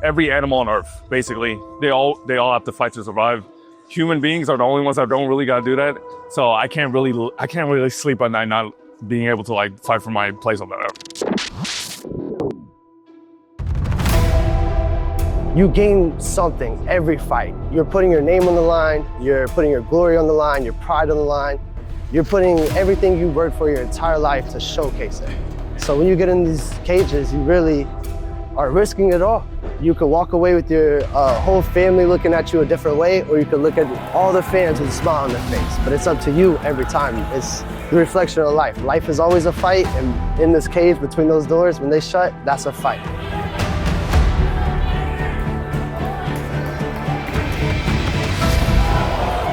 every animal on Earth, basically. They all have to fight to survive. Human beings are the only ones that don't really gotta do that. So I can't really sleep at night not being able to like fight for my place on the Earth. You gain something every fight. You're putting your name on the line, you're putting your glory on the line, your pride on the line. You're putting everything you worked for your entire life to showcase it. So when you get in these cages, you really are risking it all. You could walk away with your whole family looking at you a different way, or you could look at all the fans with a smile on their face. But it's up to you every time. It's the reflection of life. Life is always a fight, and in this cage between those doors, when they shut, that's a fight.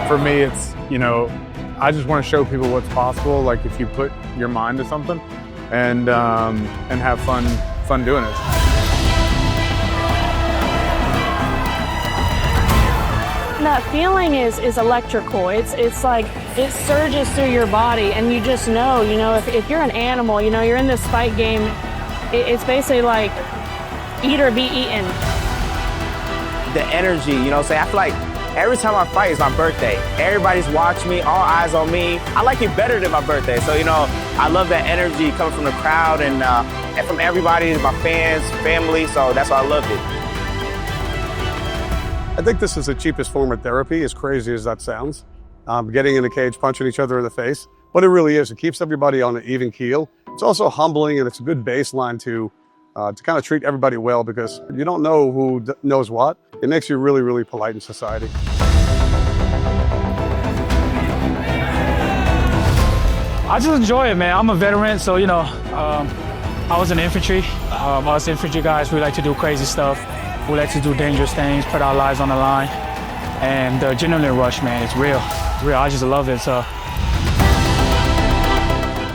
For me, it's, I just want to show people what's possible. Like if you put your mind to something and have fun doing it. That feeling is electrical. It's like it surges through your body, and you just know, if you're an animal, you're in this fight game. It's basically like eat or be eaten. The energy, I feel like every time I fight, it's my birthday. Everybody's watching me, all eyes on me. I like it better than my birthday. So, I love that energy coming from the crowd and from everybody, my fans, family. So that's why I loved it. I think this is the cheapest form of therapy, as crazy as that sounds. Getting in a cage, punching each other in the face. But it really is. It keeps everybody on an even keel. It's also humbling, and it's a good baseline to kind of treat everybody well, because you don't know who knows what. It makes you really, really polite in society. I just enjoy it, man. I'm a veteran, so, I was in infantry. Us infantry guys, we like to do crazy stuff. We like to do dangerous things, put our lives on the line. And the adrenaline rush, man, it's real. It's real. I just love it, so.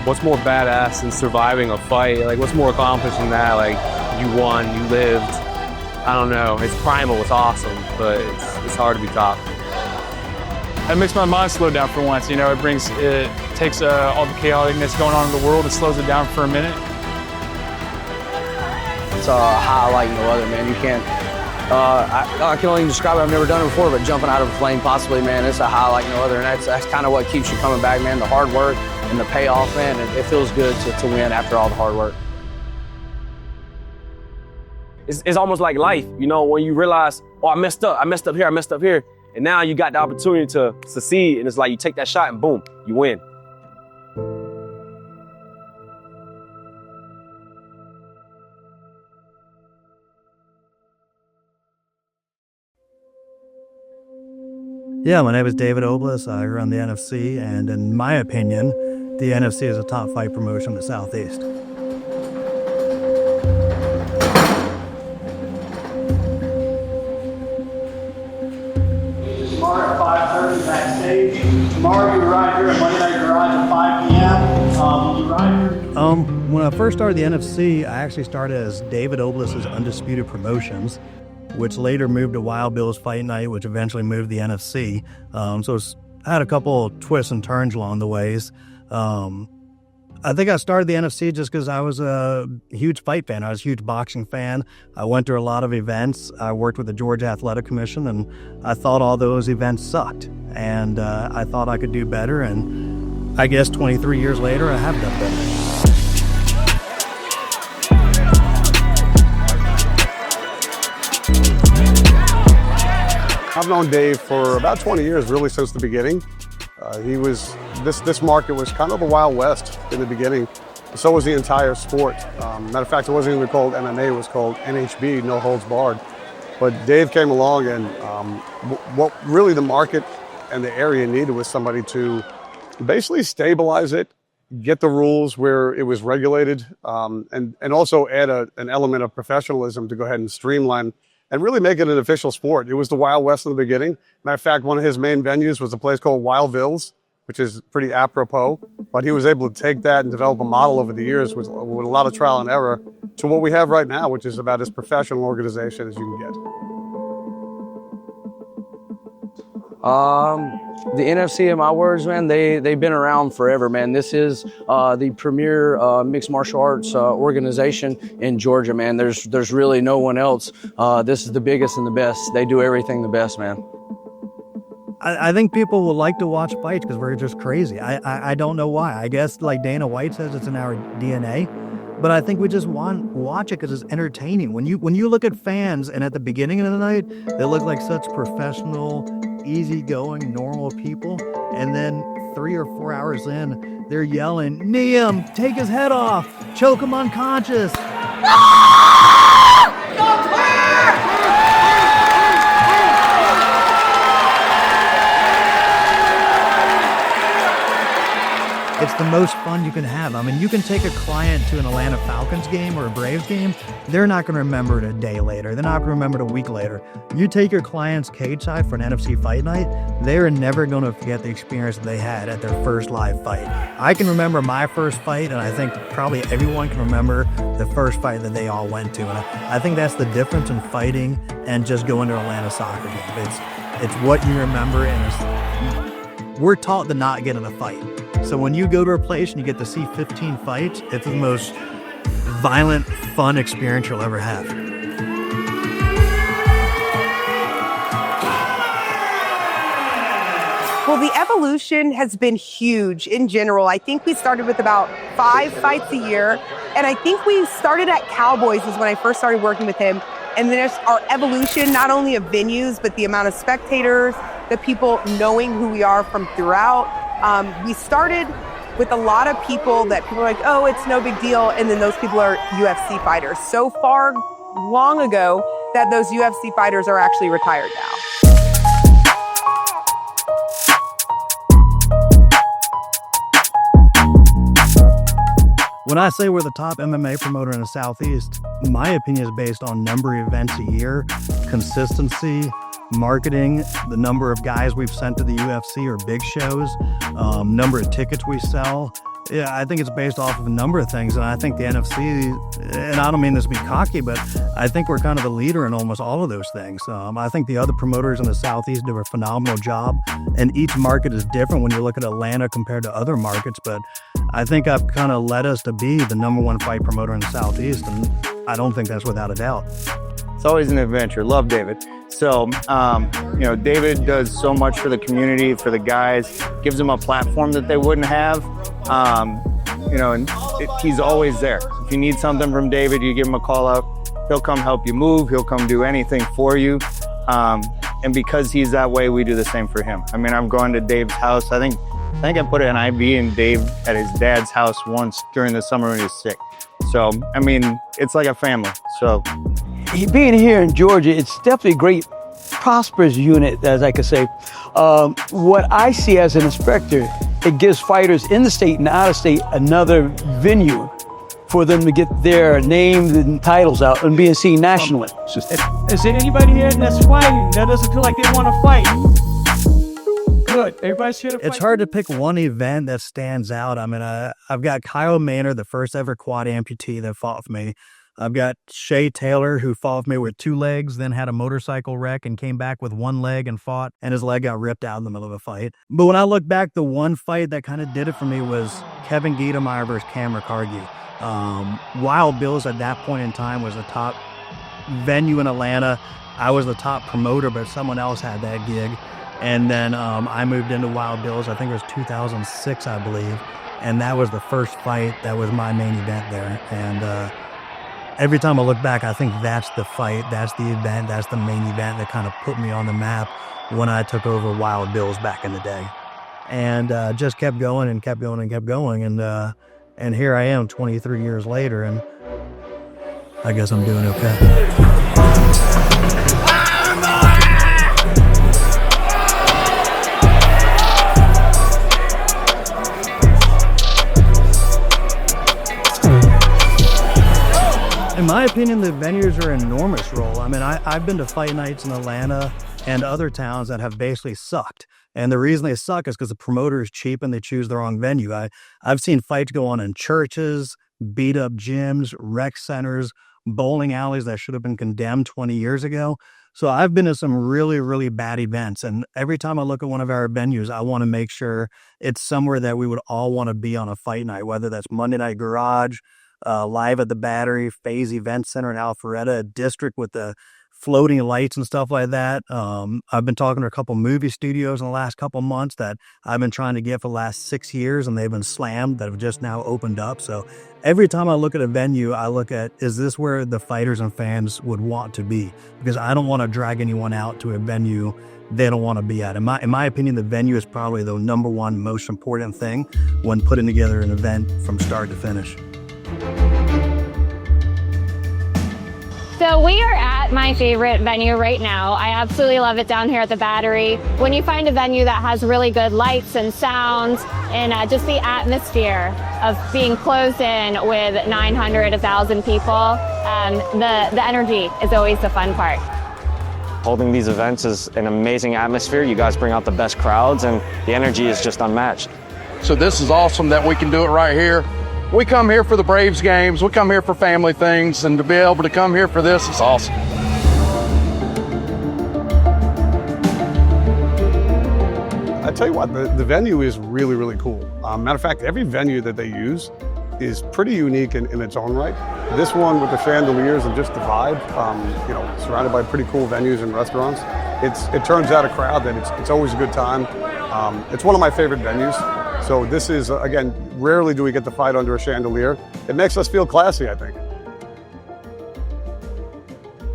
What's more badass than surviving a fight? Like, what's more accomplished than that? Like, you won, you lived. I don't know. It's primal, it's awesome, but it's hard to be topped. It makes my mind slow down for once. It takes all the chaoticness going on in the world, it slows it down for a minute. It's a high like no other, man. You can't, I can only describe it. I've never done it before, but jumping out of a plane possibly, man, it's a high like no other. And that's kind of what keeps you coming back, man. The hard work and the payoff, man, and it feels good to win after all the hard work. It's almost like life, when you realize, oh, I messed up here. And now you got the opportunity to succeed, and it's like you take that shot and boom, you win. Yeah, my name is David Oblas. I run the NFC, and in my opinion, the NFC is a top fight promotion in the Southeast. Tomorrow at 5:30 backstage. Tomorrow you're right here at Monday Night Garage at 5 p.m. You right here. When I first started the NFC, I actually started as David Oblas' Undisputed Promotions, which later moved to Wild Bill's Fight Night, which eventually moved the NFC. So I had a couple twists and turns along the ways. I think I started the NFC just because I was a huge fight fan. I was a huge boxing fan. I went to a lot of events. I worked with the Georgia Athletic Commission, and I thought all those events sucked. And I thought I could do better, and I guess 23 years later, I have done better. I've known Dave for about 20 years, really since the beginning. This market was kind of the Wild West in the beginning. So was the entire sport. Matter of fact, it wasn't even called MMA, it was called NHB, No Holds Barred. But Dave came along, and what really the market and the area needed was somebody to basically stabilize it, get the rules where it was regulated, and also add an element of professionalism to go ahead and streamline and really make it an official sport. It was the Wild West in the beginning. Matter of fact, one of his main venues was a place called Wildville's, which is pretty apropos. But he was able to take that and develop a model over the years with a lot of trial and error to what we have right now, which is about as professional organization as you can get. The NFC, in my words, man, they've been around forever, man. This is the premier mixed martial arts organization in Georgia, man. There's really no one else. This is the biggest and the best. They do everything the best, man. I think people will like to watch fights because we're just crazy. I don't know why. I guess like Dana White says, it's in our DNA. But I think we just watch it because it's entertaining. When you look at fans and at the beginning of the night, they look like such professional, easygoing, normal people. And then 3 or 4 hours in, they're yelling, "Knee him, take his head off, choke him unconscious." It's the most fun you can have. I mean, you can take a client to an Atlanta Falcons game or a Braves game. They're not going to remember it a day later. They're not going to remember it a week later. You take your clients cage side for an NFC fight night, they're never going to forget the experience they had at their first live fight. I can remember my first fight, and I think probably everyone can remember the first fight that they all went to. And I think that's the difference in fighting and just going to an Atlanta soccer game. It's what you remember, and we're taught to not get in a fight. So when you go to a place and you get to see 15 fights, it's the most violent, fun experience you'll ever have. Well, the evolution has been huge in general. I think we started with about 5 fights a year. And I think we started at Cowboys is when I first started working with him. And then there's our evolution, not only of venues, but the amount of spectators, the people knowing who we are from throughout. We started with a lot of people that people are like, oh, it's no big deal. And then those people are UFC fighters. So far long ago that those UFC fighters are actually retired now. When I say we're the top MMA promoter in the Southeast, my opinion is based on number of events a year, consistency, marketing, the number of guys we've sent to the UFC or big shows, number of tickets we sell. Yeah, I think it's based off of a number of things. And I think the NFC, and I don't mean this to be cocky, but I think we're kind of the leader in almost all of those things. I think the other promoters in the Southeast do a phenomenal job, and each market is different when you look at Atlanta compared to other markets. But I think I've kind of led us to be the number one fight promoter in the Southeast, and I don't think that's without a doubt. It's always an adventure. Love David. So, David does so much for the community, for the guys, gives them a platform that they wouldn't have. He's always there. If you need something from David, you give him a call up. He'll come help you move. He'll come do anything for you. And because he's that way, we do the same for him. I mean, I'm going to Dave's house. I think I put an IV in Dave at his dad's house once during the summer when he was sick. So, I mean, it's like a family. So, being here in Georgia, it's definitely a great, prosperous unit, as I could say. What I see as an inspector, it gives fighters in the state and out of state another venue for them to get their names and titles out and being seen nationally. Is there anybody here that's fighting that doesn't feel like they want to fight? Good. Everybody's here to fight. It's hard to pick one event that stands out. I mean, I've got Kyle Maynard, the first ever quad amputee that fought with me. I've got Shay Taylor, who fought with me with 2 legs, then had a motorcycle wreck and came back with 1 leg and fought, and his leg got ripped out in the middle of a fight. But when I look back, the one fight that kind of did it for me was Kevin Giedermeyer versus Cameron Cargill. Wild Bills at that point in time was the top venue in Atlanta. I was the top promoter, but someone else had that gig. And then I moved into Wild Bills, I think it was 2006, I believe. And that was the first fight. That was my main event there. And every time I look back, I think that's the fight, that's the event, that's the main event that kind of put me on the map when I took over Wild Bills back in the day. And just kept going and kept going and kept going. And here I am 23 years later, and I guess I'm doing okay. In my opinion, the venues are an enormous role. I mean, I've been to fight nights in Atlanta and other towns that have basically sucked. And the reason they suck is because the promoter is cheap and they choose the wrong venue. I've seen fights go on in churches, beat up gyms, rec centers, bowling alleys that should have been condemned 20 years ago. So I've been to some really, really bad events. And every time I look at one of our venues, I want to make sure it's somewhere that we would all want to be on a fight night, whether that's Monday Night Garage, Live at the Battery, Phase Event Center in Alpharetta, a district with the floating lights and stuff like that. I've been talking to a couple movie studios in the last couple months that I've been trying to get for the last 6 years, and they've been slammed, that have just now opened up. So every time I look at a venue, I look at, is this where the fighters and fans would want to be? Because I don't want to drag anyone out to a venue they don't want to be at. In my opinion, the venue is probably the number one most important thing when putting together an event from start to finish. So we are at my favorite venue right now. I absolutely love it down here at the Battery. When you find a venue that has really good lights and sounds and just the atmosphere of being closed in with 900, 1,000 people, the energy is always the fun part. Holding these events is an amazing atmosphere. You guys bring out the best crowds and the energy is just unmatched. So this is awesome that we can do it right here. We come here for the Braves games, we come here for family things, and to be able to come here for this is awesome. I tell you what, the venue is really, really cool. Matter of fact, every venue that they use is pretty unique in its own right. This one with the chandeliers and just the vibe, surrounded by pretty cool venues and restaurants, it turns out a crowd that it's always a good time. It's one of my favorite venues. So this is, again, rarely do we get to fight under a chandelier. It makes us feel classy, I think.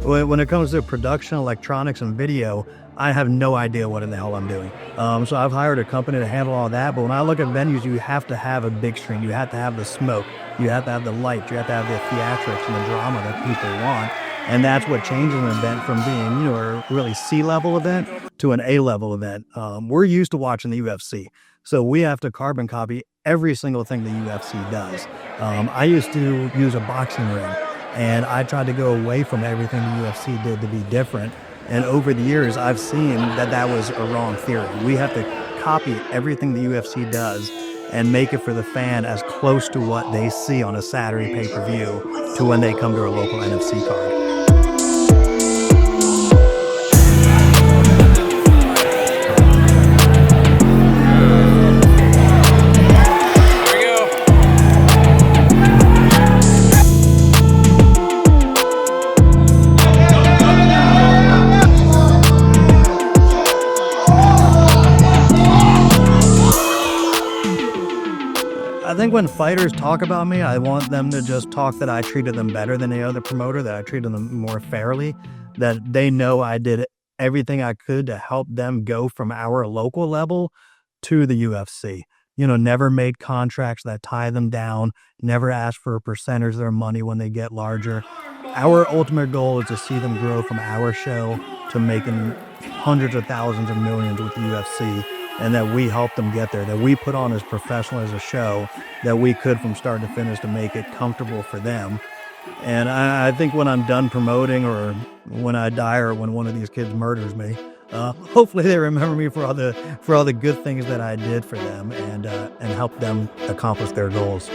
When it comes to production, electronics, and video, I have no idea what in the hell I'm doing. So I've hired a company to handle all that. But when I look at venues, you have to have a big screen. You have to have the smoke. You have to have the light. You have to have the theatrics and the drama that people want. And that's what changes an event from being, a really C-level event to an A-level event. We're used to watching the UFC. So we have to carbon copy every single thing the UFC does. I used to use a boxing ring, and I tried to go away from everything the UFC did to be different. And over the years, I've seen that was a wrong theory. We have to copy everything the UFC does and make it for the fan as close to what they see on a Saturday pay-per-view to when they come to a local NFC card. I think when fighters talk about me, I want them to just talk that I treated them better than any other promoter, that I treated them more fairly, that they know I did everything I could to help them go from our local level to the UFC. Never made contracts that tie them down, never asked for a percentage of their money when they get larger. Our ultimate goal is to see them grow from our show to making hundreds of thousands of millions with the UFC. And that we help them get there, that we put on as professional as a show that we could from start to finish to make it comfortable for them. And I think when I'm done promoting, or when I die, or when one of these kids murders me, hopefully they remember me for all the good things that I did for them and help them accomplish their goals.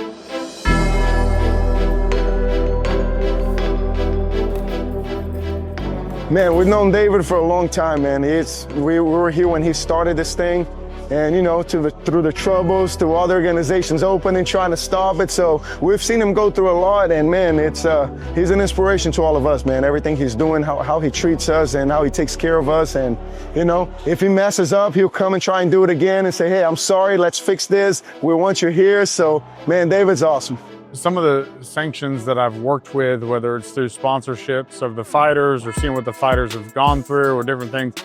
Man, we've known David for a long time, man. We were here when he started this thing, and through the troubles, through all the organizations opening, trying to stop it. So we've seen him go through a lot, and man, he's an inspiration to all of us, man. Everything he's doing, how he treats us, and how he takes care of us. And if he messes up, he'll come and try and do it again and say, "Hey, I'm sorry. Let's fix this. We want you here." So, man, David's awesome. Some of the sanctions that I've worked with, whether it's through sponsorships of the fighters or seeing what the fighters have gone through or different things,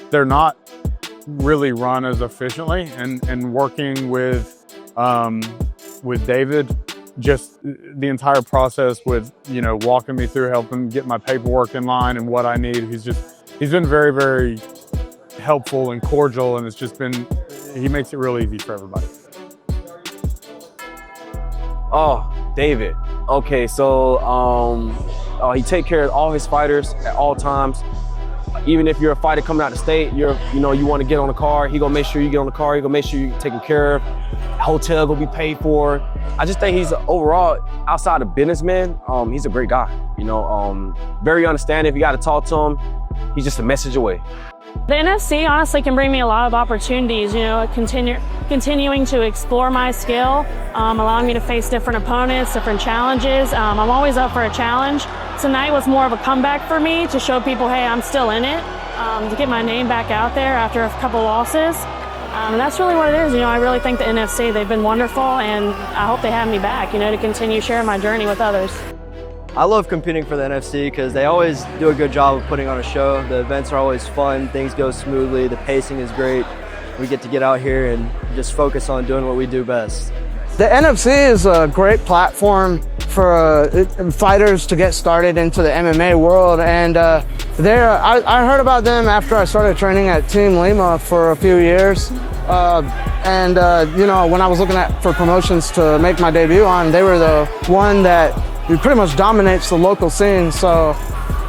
they're not really run as efficiently. And working with David, just the entire process with, walking me through, helping get my paperwork in line and what I need. He's been very, very helpful and cordial, and he makes it real easy for everybody. Oh, David. Okay, so he take care of all his fighters at all times. Even if you're a fighter coming out of state, you want to get on the car, he gonna make sure you get on the car, he gonna make sure you're taken care of. hotel gonna be paid for. I just think he's overall, outside of businessman, he's a great guy. You know, very understanding. If you got to talk to him, he's just a message away. The NFC honestly can bring me a lot of opportunities, you know, continuing to explore my skill, allowing me to face different opponents, different challenges. I'm always up for a challenge. Tonight was more of a comeback for me to show people, hey, I'm still in it, to get my name back out there after a couple losses. And that's really what it is. You know, I really think the NFC, they've been wonderful, and I hope they have me back, you know, to continue sharing my journey with others. I love competing for the NFC because they always do a good job of putting on a show. The events are always fun, things go smoothly, the pacing is great. We get to get out here and just focus on doing what we do best. The NFC is a great platform for fighters to get started into the MMA world, and I heard about them after I started training at Team Lima for a few years. You know, when I was looking for promotions to make my debut on, they were the one that pretty much dominates the local scene. So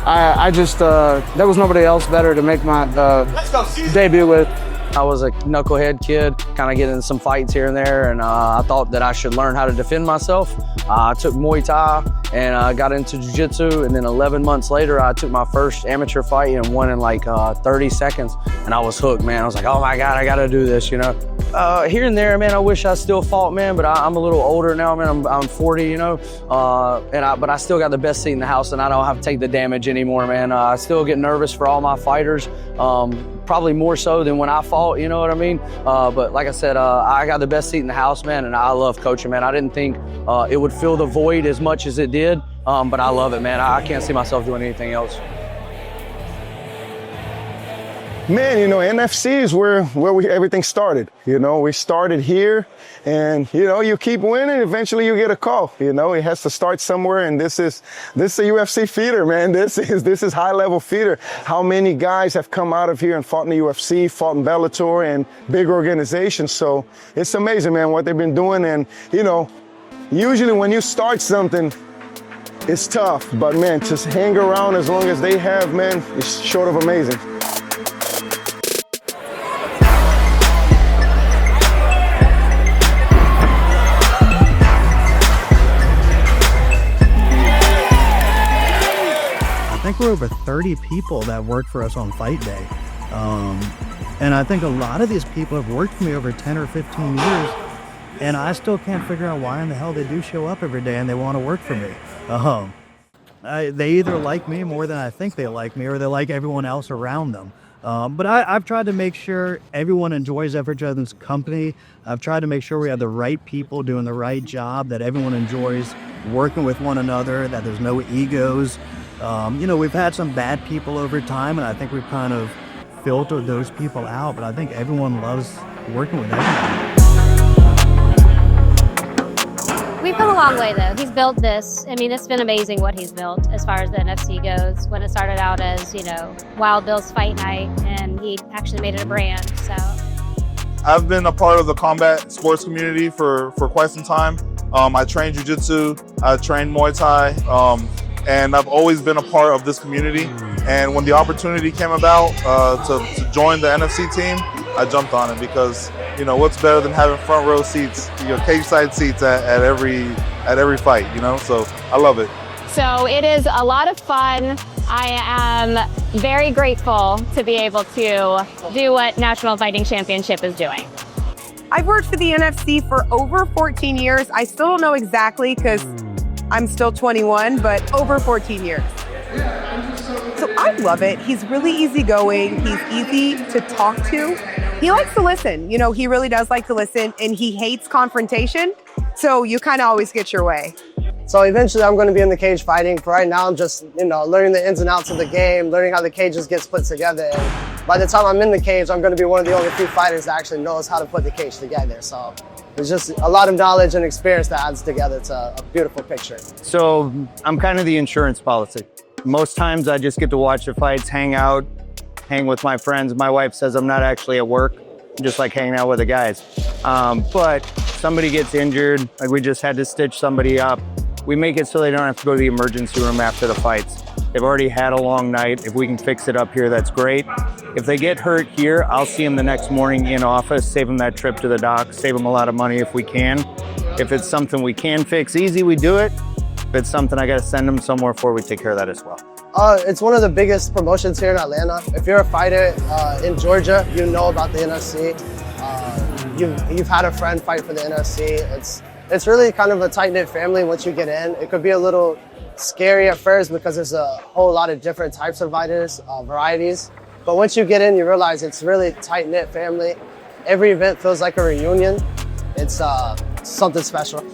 I just, there was nobody else better to make my debut with. I was a knucklehead kid, kind of getting in some fights here and there, and I thought that I should learn how to defend myself. I took Muay Thai and got into Jiu-Jitsu, and then 11 months later, I took my first amateur fight and won in like 30 seconds, and I was hooked, man. I was like, oh my God, I gotta do this, you know? Here and there, man, I wish I still fought, man, but I'm a little older now, man. I'm 40, you know, but I still got the best seat in the house, and I don't have to take the damage anymore, man. I still get nervous for all my fighters, probably more so than when I fought, you know what I mean? But like I said, I got the best seat in the house, man, and I love coaching, man. I didn't think it would fill the void as much as it did, but I love it, man. I can't see myself doing anything else. Man, you know, NFC is where everything started. You know, we started here, and you know, you keep winning, eventually you get a call. You know, it has to start somewhere, and this is a UFC feeder, man. This is high level feeder. How many guys have come out of here and fought in the UFC, fought in Bellator and big organizations? So it's amazing, man, what they've been doing. And you know, usually when you start something, it's tough, but man, just hang around as long as they have, man, it's short of amazing. I think we're over 30 people that work for us on fight day. And I think a lot of these people have worked for me over 10 or 15 years, and I still can't figure out why in the hell they do show up every day and they want to work for me. They either like me more than I think they like me, or they like everyone else around them. But I've tried to make sure everyone enjoys each other's company. I've tried to make sure we have the right people doing the right job, that everyone enjoys working with one another, that there's no egos. You know, we've had some bad people over time, and I think we've kind of filtered those people out, but I think everyone loves working with everyone. We've come a long way though. He's built this. I mean, it's been amazing what he's built as far as the NFC goes. When it started out as, you know, Wild Bill's Fight Night, and he actually made it a brand, so. I've been a part of the combat sports community for quite some time. I trained Jiu-Jitsu, I trained Muay Thai, and I've always been a part of this community. And when the opportunity came about to join the NFC team, I jumped on it because, you know, what's better than having front row seats, cage side seats at every fight, you know? So I love it. So it is a lot of fun. I am very grateful to be able to do what National Fighting Championship is doing. I've worked for the NFC for over 14 years. I still don't know exactly because I'm still 21, but over 14 years. So I love it. He's really easygoing. He's easy to talk to. He likes to listen. You know, he really does like to listen, and he hates confrontation. So you kind of always get your way. So eventually I'm going to be in the cage fighting. For right now, I'm just, you know, learning the ins and outs of the game, learning how the cages gets put together. And by the time I'm in the cage, I'm going to be one of the only few fighters that actually knows how to put the cage together. So there's just a lot of knowledge and experience that adds together to a beautiful picture. So I'm kind of the insurance policy. Most times I just get to watch the fights, hang out, hang with my friends. My wife says I'm not actually at work, I'm just like hanging out with the guys. But somebody gets injured, like we just had to stitch somebody up. We make it so they don't have to go to the emergency room after the fights. They've already had a long night. If we can fix it up here, that's great. If they get hurt here, I'll see them the next morning in office, save them that trip to the doc, save them a lot of money if we can. If it's something we can fix easy, we do it. If it's something I got to send them somewhere for, we take care of that as well. It's one of the biggest promotions here in Atlanta. If you're a fighter in Georgia, you know about the NFC. You've had a friend fight for the NFC. It's really kind of a tight-knit family once you get in. It could be a little scary at first because there's a whole lot of different types of fighters, varieties. But once you get in, you realize it's really tight-knit family. Every event feels like a reunion. It's something special.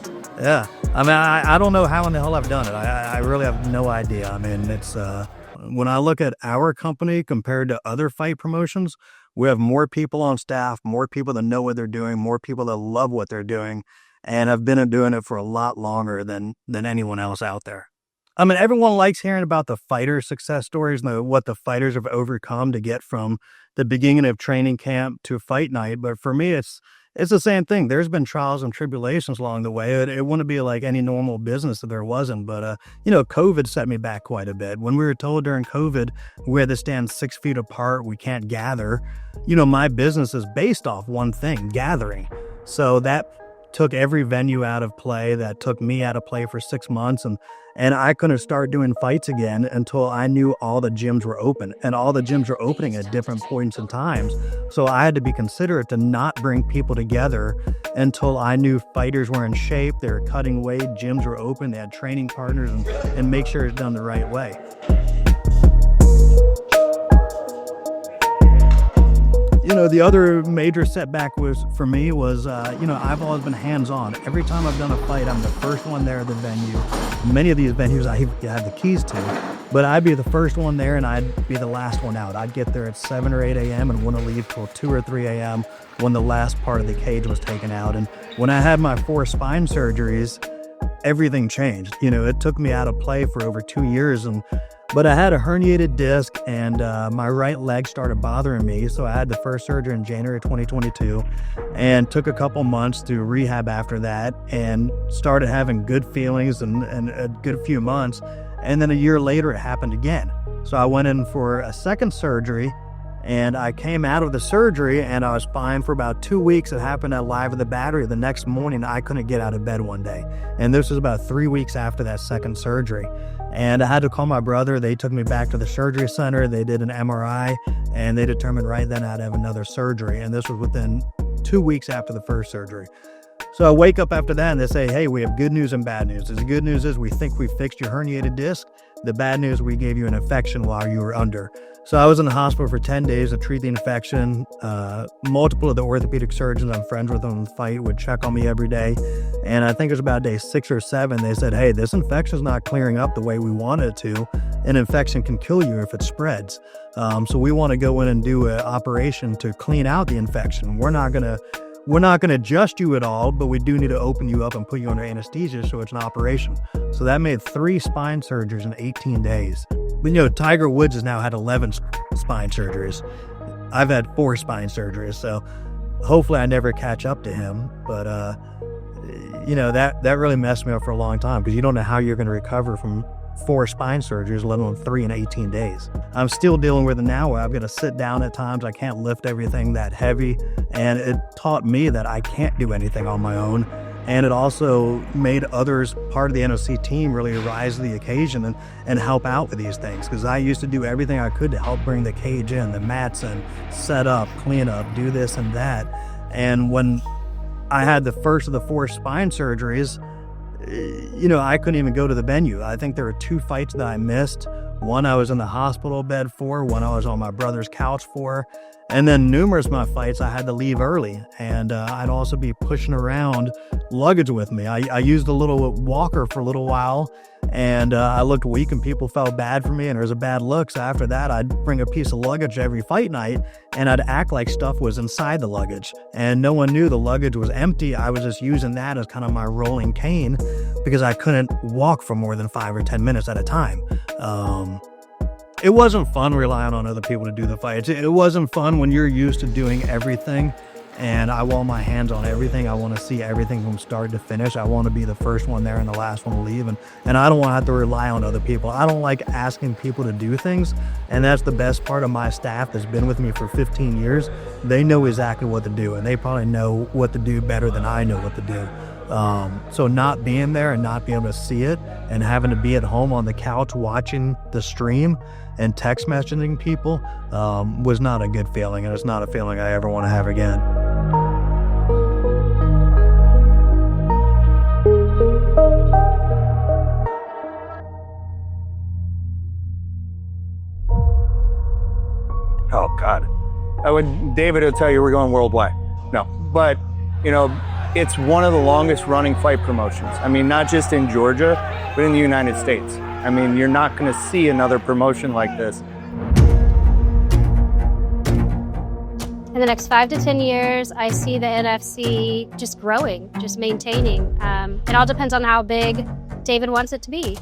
Yeah, I mean, I don't know how in the hell I've done it. I really have no idea. I mean, it's when I look at our company compared to other fight promotions, we have more people on staff, more people that know what they're doing, more people that love what they're doing, and have been doing it for a lot longer than anyone else out there. I mean, everyone likes hearing about the fighter success stories and what the fighters have overcome to get from the beginning of training camp to fight night. But for me, it's the same thing. There's been trials and tribulations along the way. It wouldn't be like any normal business if there wasn't. But, COVID set me back quite a bit. When we were told during COVID, we had to stand 6 feet apart, we can't gather. My business is based off one thing, gathering. So that took every venue out of play. That took me out of play for 6 months. And I couldn't start doing fights again until I knew all the gyms were open. And all the gyms were opening at different points and times. So I had to be considerate to not bring people together until I knew fighters were in shape, they were cutting weight, gyms were open, they had training partners, and make sure it's done the right way. The other major setback for me was, I've always been hands-on. Every time I've done a fight, I'm the first one there at the venue. Many of these venues I have the keys to, but I'd be the first one there and I'd be the last one out. I'd get there at 7 or 8 a.m. and wouldn't leave till 2 or 3 a.m. when the last part of the cage was taken out. And when I had my 4 spine surgeries, everything changed. It took me out of play for over 2 years, but I had a herniated disc and my right leg started bothering me. So I had the first surgery in January 2022 and took a couple months to rehab after that and started having good feelings and a good few months. And then a year later, it happened again. So I went in for a second surgery and I came out of the surgery and I was fine for about 2 weeks. It happened at Live at the Battery. The next morning, I couldn't get out of bed one day. And this was about 3 weeks after that second surgery. And I had to call my brother. They took me back to the surgery center. They did an MRI and they determined right then I'd have another surgery. And this was within 2 weeks after the first surgery. So I wake up after that and they say, hey, we have good news and bad news. The good news is we think we fixed your herniated disc. The bad news, we gave you an infection while you were under. So I was in the hospital for 10 days to treat the infection. Multiple of the orthopedic surgeons I'm friends with on the fight would check on me every day. And I think it was about day 6 or 7, they said, hey, this infection's not clearing up the way we want it to. An infection can kill you if it spreads. So we want to go in and do an operation to clean out the infection. We're not going to adjust you at all, but we do need to open you up and put you under anesthesia, so it's an operation. So that made 3 spine surgeries in 18 days. But Tiger Woods has now had 11 spine surgeries. I've had 4 spine surgeries, so hopefully I never catch up to him. But, that really messed me up for a long time because you don't know how you're going to recover from 4 spine surgeries, let alone 3 in 18 days. I'm still dealing with it now where I've got to sit down at times. I can't lift everything that heavy. And it taught me that I can't do anything on my own. And it also made others, part of the NFC team, really rise to the occasion and help out with these things. Because I used to do everything I could to help bring the cage in, the mats in, set up, clean up, do this and that. And when I had the first of the 4 spine surgeries, I couldn't even go to the venue. I think there were 2 fights that I missed. One I was in the hospital bed for, one I was on my brother's couch for. And then numerous of my fights, I had to leave early. And I'd also be pushing around luggage with me. I used a little walker for a little while. And I looked weak and people felt bad for me and there was a bad look. So after that, I'd bring a piece of luggage every fight night and I'd act like stuff was inside the luggage. And no one knew the luggage was empty. I was just using that as kind of my rolling cane because I couldn't walk for more than 5 or 10 minutes at a time. It wasn't fun relying on other people to do the fights. It wasn't fun when you're used to doing everything and I want my hands on everything. I want to see everything from start to finish. I want to be the first one there and the last one to leave, and I don't want to have to rely on other people. I don't like asking people to do things, and that's the best part of my staff that's been with me for 15 years. They know exactly what to do, and they probably know what to do better than I know what to do. So not being there and not being able to see it and having to be at home on the couch watching the stream and text messaging people was not a good feeling, and it's not a feeling I ever want to have again. Oh God, David will tell you we're going worldwide. No, but you know, it's one of the longest running fight promotions. I mean, not just in Georgia, but in the United States. I mean, you're not going to see another promotion like this. In the next 5 to 10 years, I see the NFC just growing, just maintaining. It all depends on how big David wants it to be.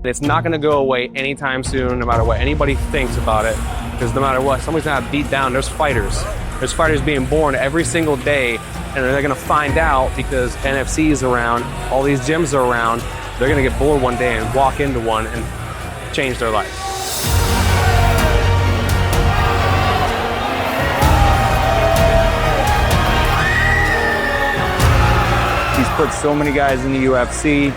It's not going to go away anytime soon, no matter what anybody thinks about it, because no matter what, somebody's going to beat down. There's fighters. There's fighters being born every single day, and they're going to find out because NFC is around, all these gyms are around. They're going to get bored one day and walk into one and change their life. He's put so many guys in the UFC.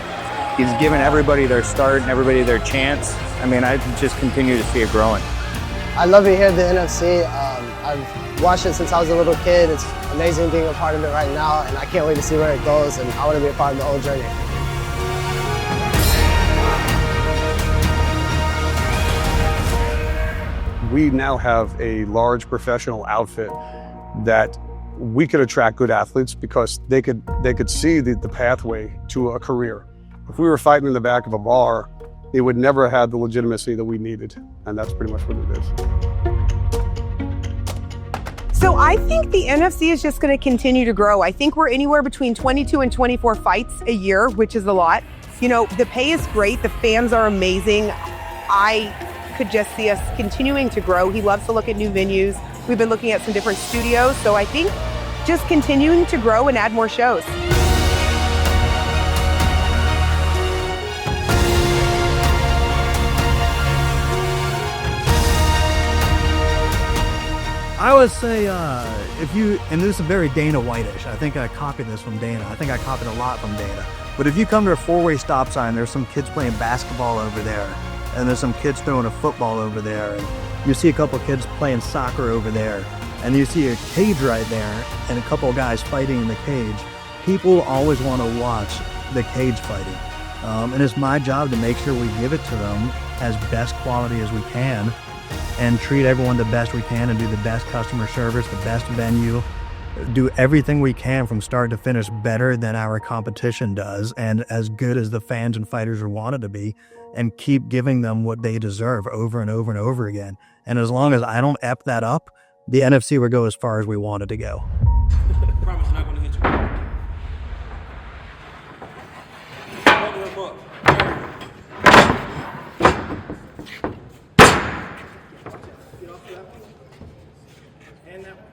He's given everybody their start and everybody their chance. I mean, I just continue to see it growing. I love it here at the NFC. I've watched it since I was a little kid. It's amazing being a part of it right now, and I can't wait to see where it goes, and I want to be a part of the whole journey. We now have a large professional outfit that we could attract good athletes because they could see the pathway to a career. If we were fighting in the back of a bar, it would never have the legitimacy that we needed, and that's pretty much what it is. So I think the NFC is just going to continue to grow. I think we're anywhere between 22 and 24 fights a year, which is a lot. You know, the pay is great. The fans are amazing. I could just see us continuing to grow. He loves to look at new venues. We've been looking at some different studios. So I think just continuing to grow and add more shows. I would say if you, and this is very Dana White-ish, I think I copied this from Dana. I think I copied a lot from Dana. But if you come to a four-way stop sign, there's some kids playing basketball over there, and there's some kids throwing a football over there, and you see a couple kids playing soccer over there, and you see a cage right there, and a couple of guys fighting in the cage. People always want to watch the cage fighting. And it's my job to make sure we give it to them as best quality as we can, and treat everyone the best we can and do the best customer service, the best venue, do everything we can from start to finish better than our competition does and as good as the fans and fighters would want it to be, and keep giving them what they deserve over and over and over again. And as long as I don't ep that up, the NFC will go as far as we want it to go. Promise I'm not going to hit you. And that one.